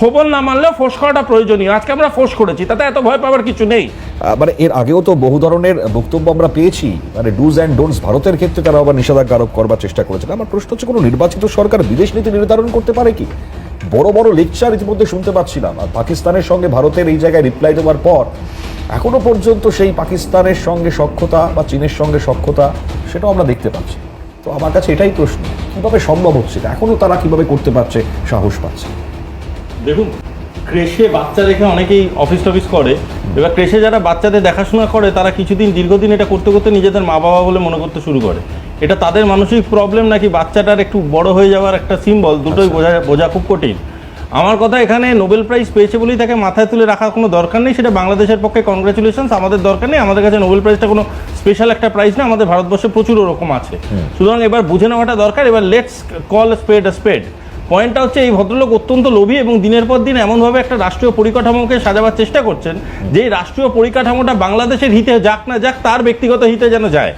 ছোবল না মানলেও ফোর্স করাটা প্রয়োজনীয়। আজকে আমরা ফোর্স করেছি, তাতে এত ভয় পাওয়ার কিছু নেই। মানে এর আগেও তো বহু ধরনের বক্তব্য আমরা পেয়েছি, মানে ডুজ অ্যান্ড ডোন্টস ভারতের ক্ষেত্রে তারা আবার নিষেধাজ্ঞা আরোপ করবার চেষ্টা করেছেন। আমার প্রশ্ন হচ্ছে, কোনো নির্বাচিত সরকার বিদেশ নীতি নির্ধারণ করতে পারে কি? বড় বড় লেকচার ইতিমধ্যে শুনতে পাচ্ছিলাম, আর পাকিস্তানের সঙ্গে ভারতের এই জায়গায় রিপ্লাই দেওয়ার পর এখনো পর্যন্ত সেই পাকিস্তানের সঙ্গে সখ্যতা বা চীনের সঙ্গে সখ্যতা সেটাও আমরা দেখতে পাচ্ছি। তো আমার কাছে এটাই প্রশ্ন, কিভাবে সম্ভব হচ্ছে, এখনো তারা কিভাবে করতে পারছে, সাহস পাচ্ছে? দেখুন, ক্রেশে বাচ্চা রেখে অনেকেই অফিস টফিস করে। এবার ক্রেশে যারা বাচ্চাদের দেখাশোনা করে তারা কিছুদিন দীর্ঘদিন এটা করতে করতে নিজেদের মা বাবা বলে মনে করতে শুরু করে। এটা তাদের মানসিক প্রবলেম নাকি বাচ্চাটার একটু বড় হয়ে যাওয়ার একটা সিম্বল, দুটোই বোঝা খুব কঠিন। আমার কথা, এখানে নোবেল প্রাইজ পেয়েছে বলেই তাকে মাথায় তুলে রাখার কোনো দরকার নেই। সেটা বাংলাদেশের পক্ষে কংগ্রেচুলেশনস, আমাদের দরকার নেই। আমাদের কাছে নোবেল প্রাইজটা কোনো স্পেশাল একটা প্রাইজ না, আমাদের ভারতবর্ষে প্রচুর ওরকম আছে। সুতরাং এবার বুঝে নেওয়াটা দরকার। এবার লেটস কল স্পেড আ স্পেড। পয়েন্টটা হচ্ছে, এই ভদ্রলোক অত্যন্ত লোভী এবং দিনের পর দিন এমনভাবে একটা রাষ্ট্রীয় পরিকাঠামোকে সাজাবার চেষ্টা করছেন যে এই রাষ্ট্রীয় পরিকাঠামোটা বাংলাদেশের হিতে যাক না যাক, তার ব্যক্তিগত হিতে যেন যায়।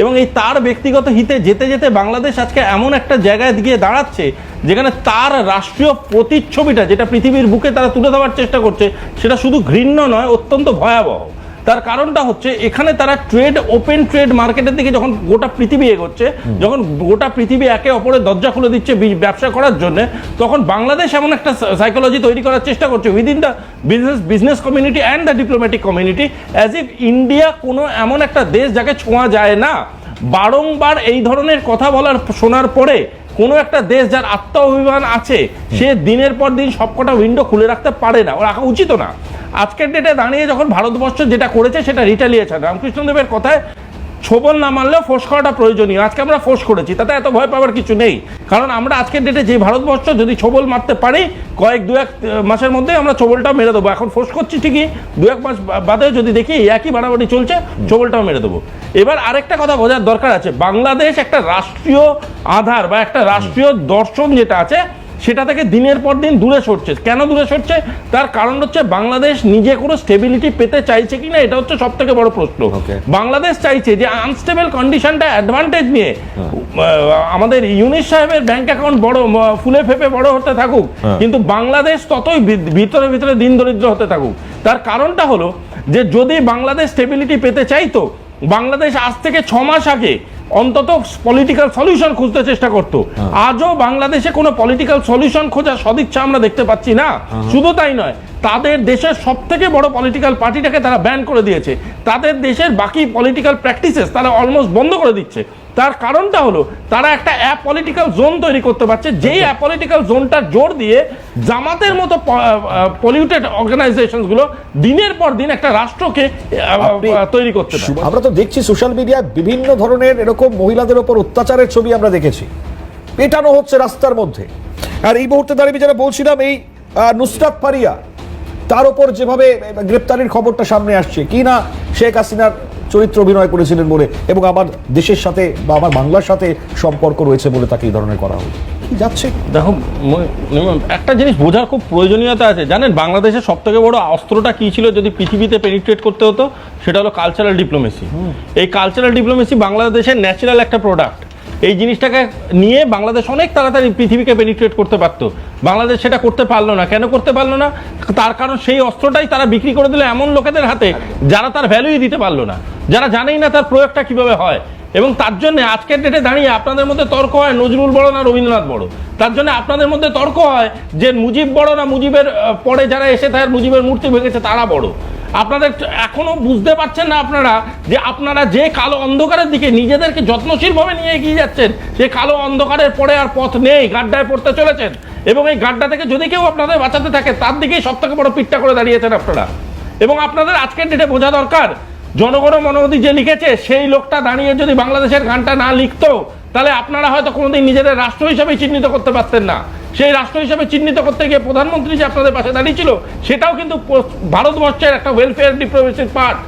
এবং এই তার ব্যক্তিগত হিতে যেতে যেতে বাংলাদেশ আজকে এমন একটা জায়গায় গিয়ে দাঁড়াচ্ছে যেখানে তার রাষ্ট্রীয় প্রতিচ্ছবিটা, যেটা পৃথিবীর বুকে তারা তুলে দেওয়ার চেষ্টা করছে, সেটা শুধু ঘৃণ্য নয়, অত্যন্ত ভয়াবহ। তার কারণটা হচ্ছে, এখানে তারা ট্রেড, ওপেন ট্রেড মার্কেটের দিকে যখন গোটা পৃথিবী এগোচ্ছে, যখন গোটা পৃথিবী একে অপরের দরজা খুলে দিচ্ছে ব্যবসা করার জন্য, তখন বাংলাদেশ এমন একটা সাইকোলজি তৈরি করার চেষ্টা করছে within the business community and the diplomatic community, as if India কোনো এমন একটা দেশ যাকে ছোঁয়া যায় না। বারংবার এই ধরনের কথা শোনার পরে কোনো একটা দেশ যার আত্মাভিমান আছে, সে দিনের পর দিন সবকটা উইন্ডো খুলে রাখতে পারে না, ও রাখা উচিত না। আজকের ডেটে দাঁড়িয়ে যখন ভারতবর্ষ যেটা করেছে সেটা রিটালিয়েশন। রামকৃষ্ণদেবের কথায়, ছোবল না মানলেও ফোর্স করাটা প্রয়োজনীয়। আজকে আমরা ফোর্স করেছি, তাতে এত ভয় পাওয়ার কিছু নেই। কারণ আমরা আজকের ডেটে যে ভারতবর্ষ, যদি ছোবল মারতে পারি, দু এক মাসের মধ্যে আমরা ছোবলটা মেরে দেবো। এখন ফোর্স করছি ঠিকই, দু এক মাস বাদে যদি দেখি একই বাড়াবাড়ি চলছে, ছোবলটাও মেরে দেবো। এবার আরেকটা কথা বোঝার দরকার আছে, বাংলাদেশ একটা রাষ্ট্রীয় আধার বা একটা রাষ্ট্রীয় দর্শন যেটা আছে, সেটা থেকে দিনের পর দিন দূরে সরছে। কেন দূরে সরছে? তার কারণ হচ্ছে, বাংলাদেশ নিজে কোনো স্টেবিলিটি পেতে চাইছে কিনা, এটা হচ্ছে সব থেকে বড় প্রশ্ন। বাংলাদেশ চাইছে যে আনস্টেবল কন্ডিশনটা অ্যাডভান্টেজ নিয়ে আমাদের ইউনিস সাহেবের ব্যাংক অ্যাকাউন্ট বড় ফুলে ফেপে বড় হতে থাকুক, কিন্তু বাংলাদেশ ততই ভিতরে ভিতরে দিন দরিদ্র হতে থাকুক। তার কারণটা হলো যে, যদি বাংলাদেশ স্টেবিলিটি পেতে চাইতো, বাংলাদেশ আজ থেকে 6 মাস আগে অন্তত পলিটিক্যাল সলিউশন খুঁজতে চেষ্টা করতো। আজও বাংলাদেশে কোনো পলিটিক্যাল সলিউশন খোঁজার সদিচ্ছা আমরা দেখতে পাচ্ছি না। শুধু তাই নয়, তাদের দেশের সব থেকে বড় পলিটিক্যাল পার্টিটাকে তারা ব্যান করে দিয়েছে। তাদের দেশের বাকি পলিটিক্যাল প্র্যাকটিসেস তারা অলমোস্ট বন্ধ করে দিচ্ছে। তার কারণটা হলো, তারা একটা অ্যাপলিটিক্যাল জোন তৈরি করতে পারছে, যেই অ্যাপলিটিক্যাল জোনটার জোর দিয়ে জামাতের মতো পলিউটেড অর্গানাইজেশনগুলো দিনের পর দিন একটা রাষ্ট্রকে তৈরি করতে পারে। আমরা তো দেখছি সোশ্যাল মিডিয়ায় বিভিন্ন ধরনের এরকম মহিলাদের উপর অত্যাচারের ছবি আমরা দেখেছি, পেটানো হচ্ছে রাস্তার মধ্যে। আর এই মুহূর্তে দাঁড়িয়ে যারা বলছিলাম, এই নুসরাত ফারিয়া, তার উপর যেভাবে গ্রেপ্তারির খবরটা সামনে আসছে, কি না শেখ হাসিনার চরিত্র অভিনয় করেছিলেন বলে, এবং আমার দেশের সাথে বা আমার বাংলার সাথে সম্পর্ক রয়েছে বলে তাকে এই ধরনের করা হলো, কি যাচ্ছে? দেখো, একটা জিনিস বোঝার খুব প্রয়োজনীয়তা আছে। জানেন, বাংলাদেশের সব থেকে বড় অস্ত্রটা কি ছিল যদি পৃথিবীতে পেনিট্রেট করতে হতো? সেটা হলো কালচারাল ডিপ্লোমেসি। এই কালচারাল ডিপ্লোমেসি বাংলাদেশের ন্যাচারাল একটা প্রোডাক্ট। এই জিনিসটাকে নিয়ে বাংলাদেশ অনেক তাড়াতাড়ি পৃথিবীকে পেনিট্রেট করতে পারতো। বাংলাদেশ সেটা করতে পারলো না। কেন করতে পারলো না? তার কারণ সেই অস্ত্রটাই তারা বিক্রি করে দিল এমন লোকেদের হাতে যারা তার ভ্যালুই দিতে পারলো না, যারা জানেই না তার প্রয়োগটা কিভাবে হয়। এবং তার জন্য আজকের ডেটে দাঁড়িয়ে আপনাদের মধ্যে তর্ক হয় নজরুল বড় না রবীন্দ্রনাথ বড়। তার জন্য আপনাদের মধ্যে তর্ক হয় যে মুজিব বড় না মুজিবের পরে যারা এসে তার মুজিবের মূর্তি ভেঙেছে তারা বড়। আপনাদের এখনো বুঝতে পারছেন না আপনারা যে আপনারা যে কালো অন্ধকারের দিকে নিজেদেরকে যত্নশীলভাবে নিয়ে এগিয়ে যাচ্ছেন, সে কালো অন্ধকারের পরে আর পথ নেই, গাড্ডায় পড়তে চলেছেন। এবং এই গাড্ডা থেকে যদি কেউ আপনাদের বাঁচাতে থাকে, তার দিকেই সব থেকে বড় পিঠটা করে দাঁড়িয়েছেন আপনারা। এবং আপনাদের আজকের ডেটে বোঝা দরকার, জনগণ মনোমতি যে লিখেছে, সেই লোকটা দাঁড়িয়ে যদি বাংলাদেশের গানটা না লিখতো, তাহলে আপনারা হয়তো কোনোদিন নিজেদের রাষ্ট্র হিসেবে চিহ্নিত করতে পারতেন না। সেই রাষ্ট্র হিসেবে চিহ্নিত করতে গিয়ে প্রধানমন্ত্রী যে আপনাদের পাশে দাঁড়িয়েছিল, সেটাও কিন্তু ভারতবর্ষের একটা ওয়েলফেয়ার ডিপ্লোমেসির পার্ট।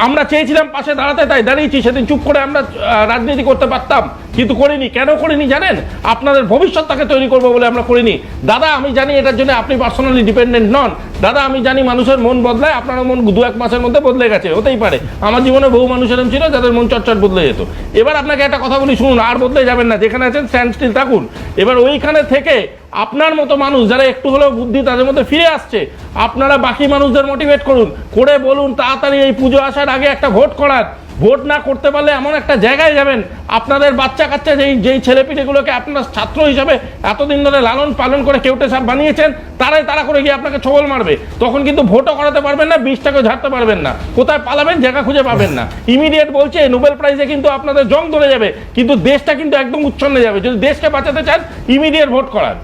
আমরা চেয়েছিলাম পাশে দাঁড়াতে, তাই দাঁড়িয়েছি। সেদিন চুপ করে আমরা রাজনীতি করতে পারতাম, কিন্তু করিনি। কেন করিনি জানেন? আপনাদের ভবিষ্যৎ তাকে তৈরি করবো বলে আমরা করিনি। দাদা আমি জানি এটার জন্য আপনি পার্সোনালি ডিপেন্ডেন্ট নন। দাদা আমি জানি মানুষের মন বদলায়, আপনারও মন 2-1 মাসের মধ্যে বদলে গেছে, হতেই পারে। আমার জীবনে বহু মানুষ এরকম ছিল যাদের মন চটচট বদলে যেত। এবার আপনাকে একটা কথা বলি শুনুন, আর বদলে যাবেন না, যেখানে আছেন স্ট্যান্ড স্টিল থাকুন। এবার ওইখানে থেকে আপনার মতো মানুষ যারা একটু হলেও বুদ্ধি তাদের মধ্যে ফিরে আসছে, আপনারা বাকি মানুষদের মোটিভেট করুন, করে বলুন তাড়াতাড়ি এই পুজো আসার আগে একটা ভোট করার। ভোট না করতে পারলে এমন একটা জায়গায় যাবেন, আপনাদের বাচ্চা কাচ্চা যেই ছেলেপিলেগুলোকে আপনার ছাত্র হিসাবে এতদিন ধরে লালন পালন করে কেউটে সাপ বানিয়েছেন, তারা করে গিয়ে আপনাকে ছবল মারবে। তখন কিন্তু ভোটও করাতে পারবেন না, বিষটাকে ঝাড়তে পারবেন না, কোথায় পালাবেন জায়গা খুঁজে পাবেন না। ইমিডিয়েট বলছে নোবেল প্রাইজে কিন্তু আপনাদের জং ধরে যাবে, কিন্তু দেশটা কিন্তু একদম উচ্ছন্নে যাবে। যদি দেশকে বাঁচাতে চান ইমিডিয়েট ভোট করান।